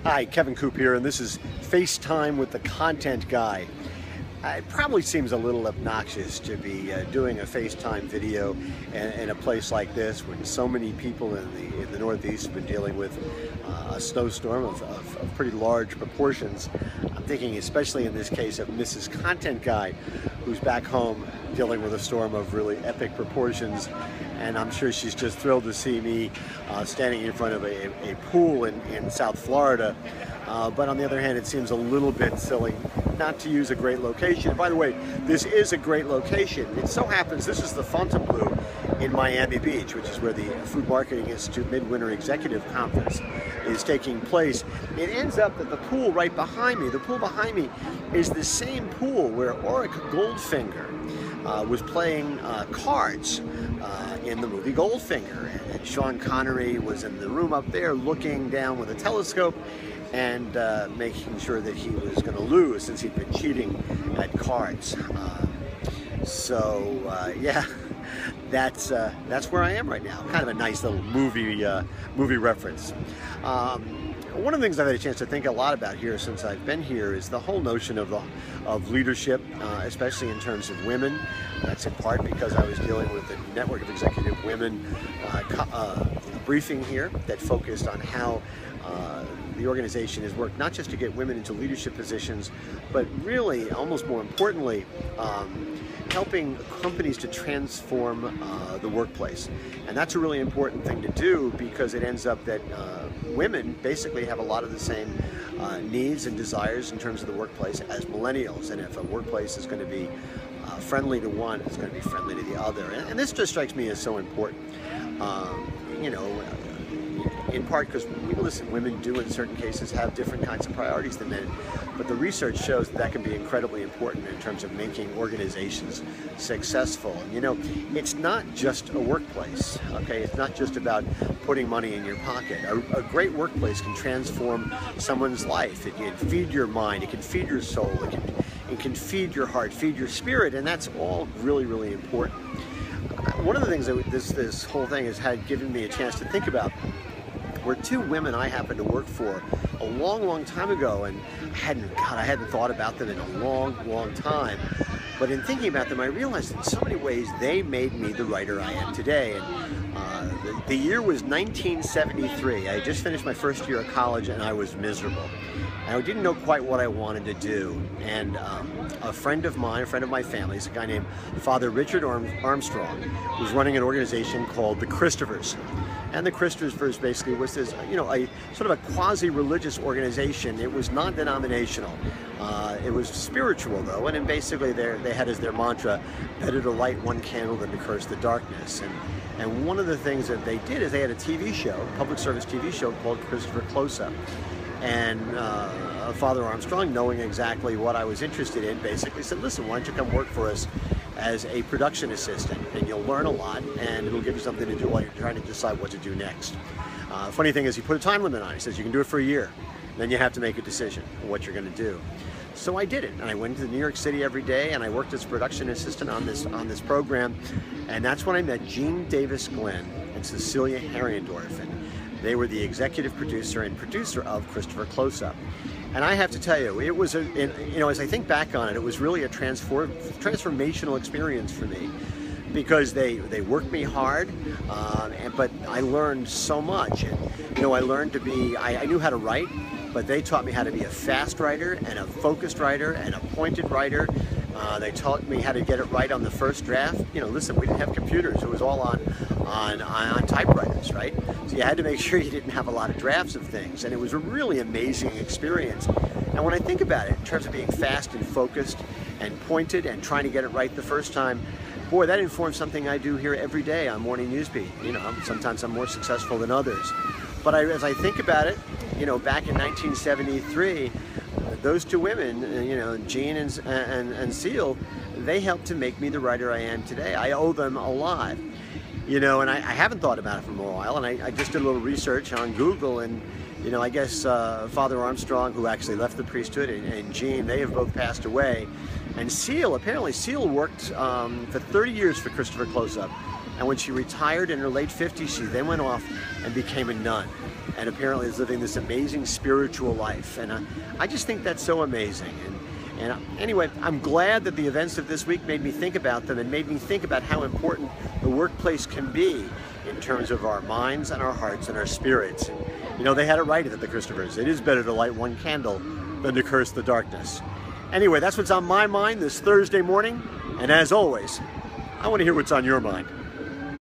Hi, Kevin Coop here, and this is FaceTime with the Content Guy. It probably seems a little obnoxious to be doing a FaceTime video in a place like this when so many people in the Northeast have been dealing with a snowstorm of pretty large proportions. I'm thinking especially in this case of Mrs. Content Guy, who's back home dealing with a storm of really epic proportions, and I'm sure she's just thrilled to see me standing in front of a pool in South Florida. But on the other hand, it seems a little bit silly not to use a great location. And by the way, this is a great location. It so happens this is the Fontainebleau in Miami Beach, which is where the Food Marketing Institute Midwinter Executive Conference is taking place. It ends up that the pool right behind me, is the same pool where Auric Goldfinger was playing cards in the movie Goldfinger. And Sean Connery was in the room up there looking down with a telescope and making sure that he was going to lose since he'd been cheating at cards. Yeah, that's where I am right now. Kind of a nice little movie reference. One of the things I've had a chance to think a lot about here since I've been here is the whole notion of leadership, especially in terms of women. That's in part because I was dealing with a network of executive women briefing here that focused on how the organization has worked not just to get women into leadership positions, but really, almost more importantly, helping companies to transform the workplace. And that's a really important thing to do because it ends up that women basically have a lot of the same needs and desires in terms of the workplace as millennials. And if a workplace is going to be friendly to one, it's going to be friendly to the other. And this just strikes me as so important. In part because, women do in certain cases have different kinds of priorities than men, but the research shows that can be incredibly important in terms of making organizations successful. It's not just a workplace, okay? It's not just about putting money in your pocket. A great workplace can transform someone's life. It can feed your mind, it can feed your soul, it can feed your heart, feed your spirit, and that's all really, really important. One of the things that this whole thing has given me a chance to think about were two women I happened to work for a long time ago, and I hadn't thought about them in a long time. But in thinking about them, I realized in so many ways they made me the writer I am today. And the year was 1973. I had just finished my first year of college, and I was miserable. And I didn't know quite what I wanted to do. And a friend of my family's, a guy named Father Richard Armstrong, was running an organization called the Christophers. And the Christophers basically was this, a sort of a quasi-religious organization. It was non-denominational. It was spiritual, though, and then basically they had as their mantra, better to light one candle than to curse the darkness. And one of the things that they did is they had a TV show, a public service TV show called Christopher Close-Up. And Father Armstrong, knowing exactly what I was interested in, basically said, listen, why don't you come work for us as a production assistant, and you'll learn a lot, and it'll give you something to do while you're trying to decide what to do next. Funny thing is, he put a time limit on it. He says you can do it for a year, then you have to make a decision on what you're going to do. So I did it, and I went to New York City every day, and I worked as a production assistant on this program, and that's when I met Gene Davis Glenn and Cecilia Herriendorf, and they were the executive producer of Christopher Close-Up. And I have to tell you, it was as I think back on it, it was really a transformational experience for me, because they worked me hard, but I learned so much. And I learned to be, I knew how to write, but they taught me how to be a fast writer and a focused writer and a pointed writer. They taught me how to get it right on the first draft. Listen, we didn't have computers. It was all on typewriters, right? So you had to make sure you didn't have a lot of drafts of things. And it was a really amazing experience. And when I think about it, in terms of being fast and focused and pointed and trying to get it right the first time, boy, that informs something I do here every day on Morning Newsbeat. Sometimes I'm more successful than others. But as I think about it, back in 1973, those two women, Jean and Seal, they helped to make me the writer I am today. I owe them a lot. And I haven't thought about it for a while, and I just did a little research on Google, and I guess Father Armstrong, who actually left the priesthood, and Jean, they have both passed away. And apparently Seal worked for 30 years for Christopher Close-Up, and when she retired in her late 50s, she then went off and became a nun. and apparently is living this amazing spiritual life. And I just think that's so amazing. And anyway, I'm glad that the events of this week made me think about them and made me think about how important the workplace can be in terms of our minds and our hearts and our spirits. And, you know, they had it right at the Christophers. It is better to light one candle than to curse the darkness. Anyway, that's what's on my mind this Thursday morning. And as always, I want to hear what's on your mind.